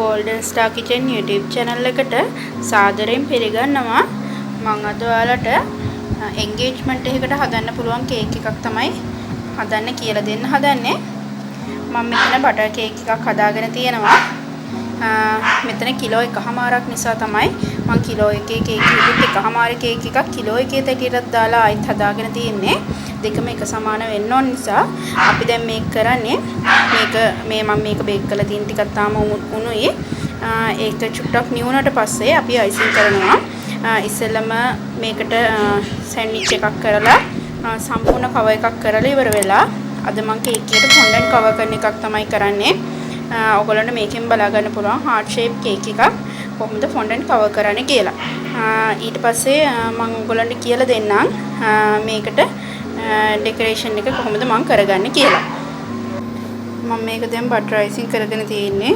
Golden Star Kitchen YouTube channel එකට සාදරයෙන් පිළිගන්නවා. මම අද ඔයාලට engagement එකකට හදන්න පුළුවන් කේක් එකක් තමයි හදන්න කියලා දෙන්න හදන්නේ. මම මෙතන බටර් කේක් එකක් හදාගෙන තියෙනවා. මෙතන කිලෝ 1.5ක් නිසා තමයි මම කිලෝ එකේ කේක් එකකට 1.5 කේක් එකක් කිලෝ එකේ තැටියටත් දාලා ආයෙත් හදාගෙන තියෙන්නේ. දෙකම එක සමාන වෙන්න ඕන නිසා අපි දැන් මේක කරන්නේ මම මේක බේක් කරලා තියෙන ටිකක් තාම උණුයි. ඒක චුට්ටක් නිවුනට පස්සේ අපි අයිසිං කරනවා. ඉස්සෙල්ලම මේකට සෑන්ඩ්විච් එකක් කරලා සම්පූර්ණ කවර් එකක් කරලා ඉවර වෙලා අද මම කේක් එකට ෆොන්ඩන්ට් කවර් කරන එකක් තමයි කරන්නේ. ඔයගොල්ලන්ට මේකෙන් බලා ගන්න පුළුවන් heart shape කේක් එකක් කොහොමද ෆොන්ඩන්ට් කවර් කරන්නේ කියලා. ඊට පස්සේ මම ඔයගොල්ලන්ට කියලා දෙන්නම් මේකට ඩෙකොරේෂන් එක කොහොමද මම කරගන්නේ කියලා. මම මේක දැන් බටර් අයිසිං කරගෙන තියෙන්නේ.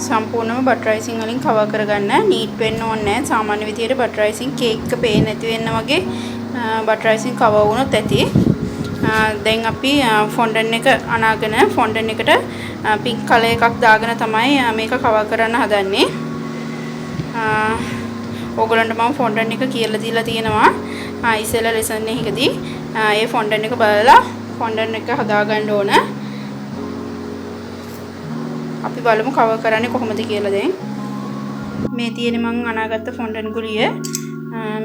සම්පූර්ණයෙන්ම බටර් අයිසිං වලින් කවර් කරගන්න. නීට් වෙන්න ඕනේ නැහැ. සාමාන්‍ය විදියට බටර් අයිසිං කේක් එක පේන්නේ නැති වෙන්න වගේ බටර් අයිසිං කවර් වුණොත් ඇති. දැන් අපි ෆොන්ඩන්ට් එක අනාගෙන ෆොන්ඩන්ට් එකට පින්ක් කලර් එකක් දාගෙන තමයි මේක කවර් කරන්න හදන්නේ. ඕගොල්ලන්ට මම ෆොන්ඩන්ට් එක කියලා දීලා තියෙනවා. ඉස්සෙල්ලා ලෙසන් එකකදී ඒ ෆොන්ඩන්ට් එක බලලා ෆොන්ඩන්ට් එක හදාගන්න ඕන. අපි බලමු කවර් කරන්නේ කොහොමද කියලා දැන්. මේ තියෙන මම අනාගත්ත ෆොන්ඩන්ට් ගුලිය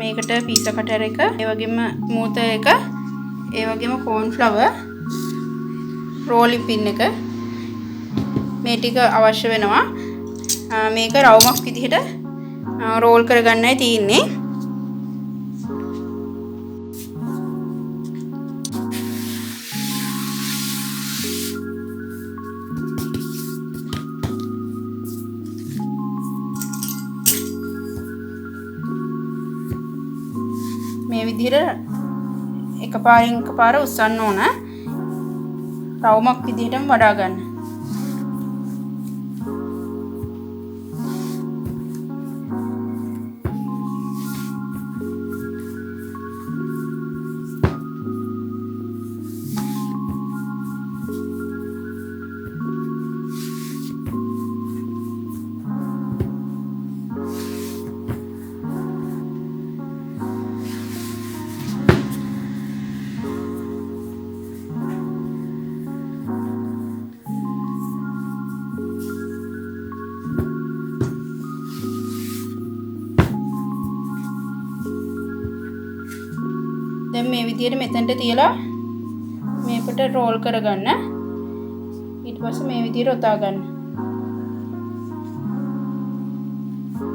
මේකට පීසා කටර් එක, ඒ වගේම මූතර එක, ඒ වගේම කෝන් ෆ්ලවර්, රෝලින් පින් එක මේ ටික අවශ්‍ය වෙනවා. මේක රවුමක් විදිහට රෝල් කරගන්නයි තියෙන්නේ. මේ විදිහට එකපාරින් එකපාර උස්සන්න ඕන. රවුමක් විදිහටම වඩා ගන්න. දැන් මේ විදිහට මෙතනට තියලා මේකට රෝල් කරගන්න. ඊට පස්සේ මේ විදිහට ඔතා ගන්න.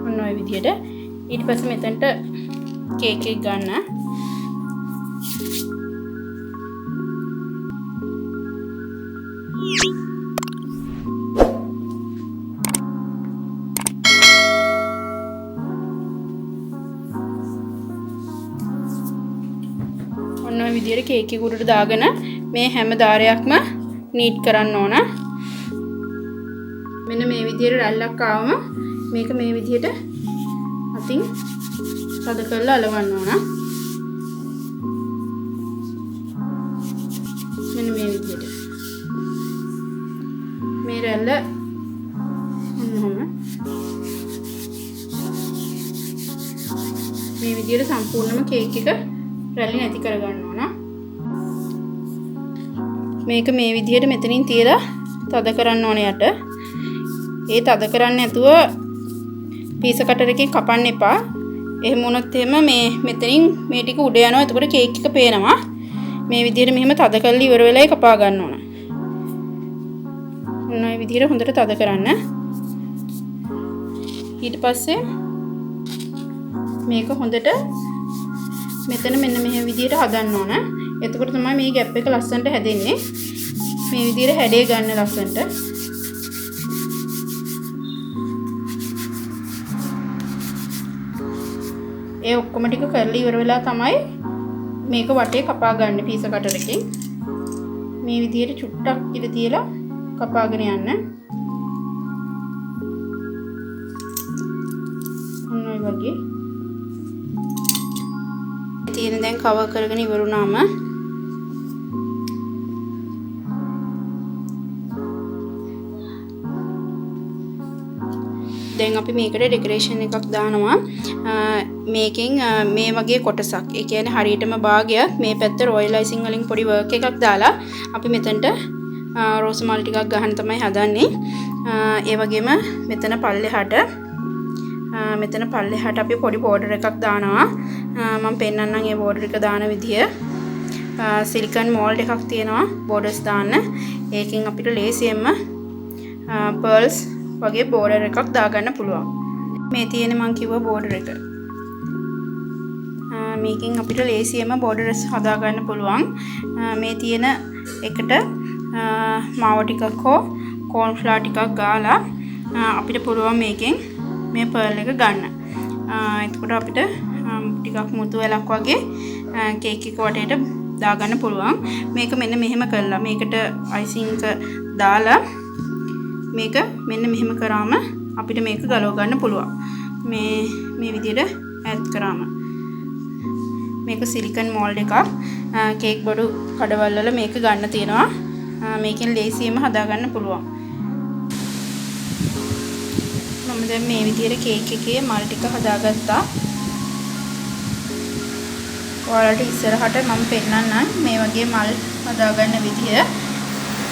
ඔන්න ඔය විදිහට. ඊට පස්සේ මෙතනට කේක් එක ගන්න. ඔන්න ඔය විදිහට කේක් එක උඩට දාගෙන මේ හැම ධාරයක්ම නීට් කරන්න ඕන. මෙන්න මේ විදිහට රැල්ලක් ආවම මේක මේ විදිහට අතින් තද කරලා අලවන්න ඕන. මෙන්න මේ විදිහට. මේ රැල්ල ඔන්නම මේ විදිහට සම්පූර්ණම කේක් එක රැලි නැති කරගන්න ඕන. මේක මේ විදිහට මෙතනින් තියලා තද කරන්න ඕන යට. ඒ තද කරන්නේ නැතුව පීස කටර් එකකින් කපන්න එපා. එහෙම වුණොත් එහෙම මේ මෙතනින් මේ ටික උඩ යනවා. එතකොට කේක් එක පේනවා. මේ විදිහට මෙහෙම තද කරලා ඉවර වෙලා කපා ගන්න ඕන. ඔන්න ඔය විදිහට හොඳට තද කරන්න. ඊට පස්සේ මේක හොඳට මෙතන මෙන්න මෙහෙම විදිහට හදන්න ඕන. එතකොට තමයි මේ ගැප් එක ලස්සනට හැදෙන්නේ. මේ විදිහට හැඩේ ගන්න ලස්සනට. ඒ ඔක්කොම ටික කරලා ඉවර වෙලා තමයි මේක වටේ කපා ගන්න පීස කටරකින්. මේ විදිහට චුට්ටක් ඉර තියලා කපාගෙන යන්න. ඔන්න ඔය වගේ. තියෙන දැන් කවර් කරගෙන ඉවරුනාම දැන් අපි මේකට ඩෙකොරේෂන් එකක් දානවා. මේකෙන් මේ වගේ කොටසක්. ඒ කියන්නේ හරියටම භාගයක් මේ පැත්ත රොයල් අයිසිං වලින් පොඩි වර්ක් එකක් දාලා අපි මෙතනට රෝස් මල් ටිකක් ගහන්න තමයි හදන්නේ. ඒ වගේම මෙතන පල්ලෙහාට අපි පොඩි බෝඩර් එකක් දානවා. මම පෙන්නන්නම් ඒ බෝඩර් එක දාන විදිය. සිලිකන් මෝල්ඩ් එකක් තියෙනවා බෝඩර්ස් දාන්න. ඒකෙන් අපිට ලේසියෙන්ම පර්ල්ස් වගේ බෝඩර් එකක් දාගන්න පුළුවන්. මේ තියෙන මං කිව්ව බෝඩර් එක. මේකෙන් අපිට ලේසියෙන්ම බෝඩර්ස් හදාගන්න පුළුවන්. මේ තියෙන එකට මාව ටිකක් හෝ කෝන් ෆ්ලවර් ටිකක් ගාලා අපිට පුළුවන් මේකෙන් මේ පර්ල් එක ගන්න. එතකොට අපිට ටිකක් මුතු වැලක් වගේ කේක් එක වටේට දාගන්න පුළුවන්. මේක මෙන්න මෙහෙම කරලා මේකට අයිසිං එක දාලා මේක මෙන්න මෙහෙම කරාම අපිට මේක ගලව ගන්න පුළුවන්. මේ විදිහට ඇඩ් කරාම මේක සිලිකන් මෝල්ඩ් එකක්. කේක් බඩු කඩවල වල මේක ගන්න තියෙනවා. මේකෙන් ලේසියෙන්ම හදා ගන්න පුළුවන්. මම දැන් මේ විදිහට කේක් එකේ මල් ටික හදාගත්තා. ඔයාලට ඉස්සරහට මම පෙන්නන්නම් මේ වගේ මල් හදාගන්න විදිය.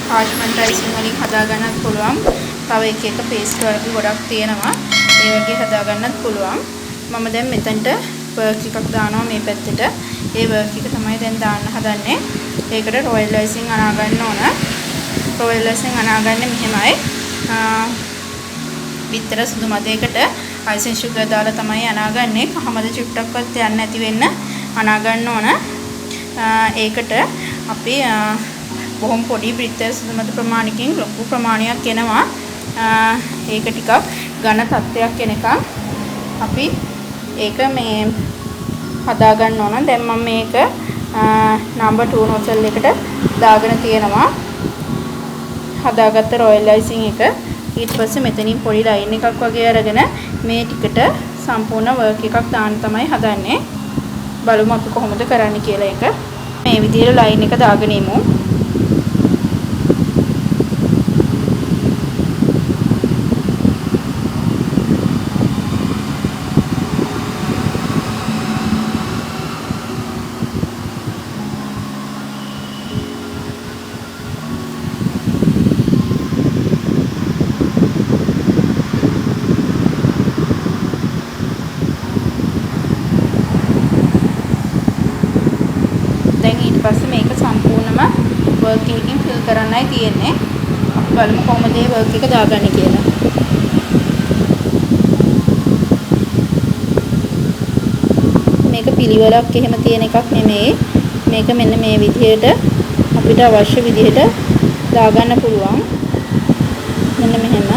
පාර්ච්මන්ට් රයිසින් වලින් හදාගන්නත් පුළුවන්. තව එක පේස්ට් වර්ග ගොඩක් තියෙනවා. ඒ වගේ හදාගන්නත් පුළුවන්. මම දැන් මෙතනට වර්ක් එකක් දානවා මේ පැත්තට. ඒ වර්ක් එක තමයි දැන් දාන්න හදන්නේ. ඒකට රොයල් අයිසින් අනා ගන්න ඕන. රොයල් අයිසින් අනාගන්නේ මෙහෙමයි. විතර සුදු මදයකට අයිසින් sugar දාලා තමයි අනාගන්නේ. කහමද චුට්ටක්වත් යන්නේ නැති වෙන්න අනා ගන්න ඕන. ඒකට අපි බොහොම පොඩි බ්‍රිත්තර සුදු මද ප්‍රමාණයකින් ලොකු ප්‍රමාණයක් එනවා. ඒක ටිකක් ඝන තත්ත්වයක් එනකම් අපි ඒක මේ හදා ගන්න ඕන. දැන් මම මේක නම්බර් 2 නොසල් එකට දාගෙන තියෙනවා. හදාගත්ත රොයල් අයිසින් එක. ඊට පස්සේ මෙතනින් පොඩි ලයින් එකක් වගේ අරගෙන මේ ටිකට සම්පූර්ණ වර්ක් එකක් දාන්න තමයි හදන්නේ. බලමු අපි කොහොමද කරන්නේ කියලා එක. මේ විදිහට ලයින් එක දාගෙන ඉමු. ඊපස්සේ මේක සම්පූර්ණම වර්ක් එකකින් ෆිල් කරන්නයි තියෙන්නේ. අපි බලමු කොහොමද මේ වර්ක් එක දාගන්නේ කියලා. මේක පිළිවෙලක් එහෙම තියෙන එකක් නෙමෙයි. මේක මෙන්න මේ විදිහට අපිට අවශ්‍ය විදිහට දාගන්න පුළුවන්. මෙන්න මෙහෙම.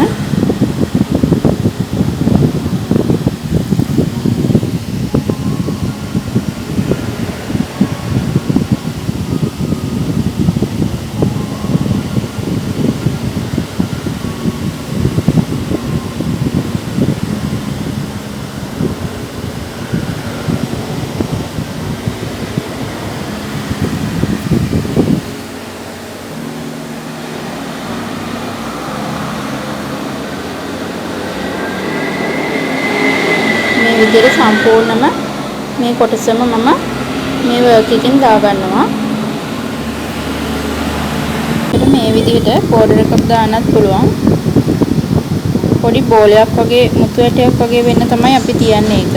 විදිහට සම්පූර්ණම මේ කොටසම මම මේ වර්ක් එකෙන් දාගන්නවා. මේ විදිහට බෝඩර් එකක් දාන්නත් පුළුවන්. පොඩි බෝලයක් වගේ මුතු ඇටයක් වගේ වෙන්න තමයි අපි තියන්නේ ඒක.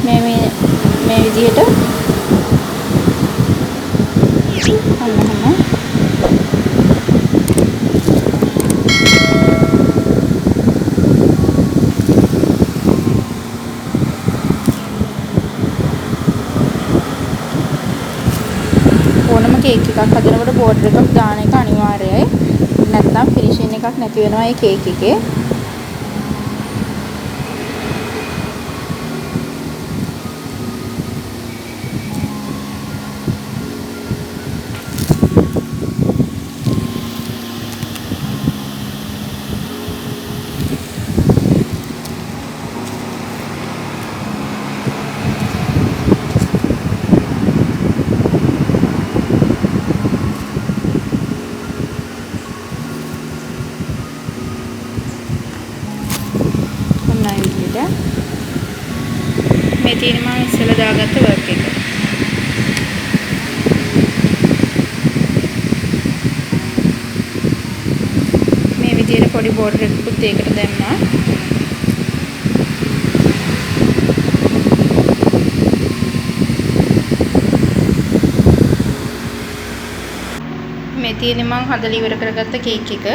මේ විදිහට එකක් හදනකොට බෝඩර් එකක් දාන එක අනිවාර්යයි. නැත්නම් ෆිනිෂින් එකක් නැති වෙනවා මේ කේක් එකේ. මේ තියෙන මම ඉස්සෙල්ලා දාගත්ත වර්ක් එක. මේ විදිහට පොඩි බෝඩර් එකකුත් ඒකට දැම්මා. මේ තියෙන මම හදලා ඉවර කරගත්ත කේක් එක.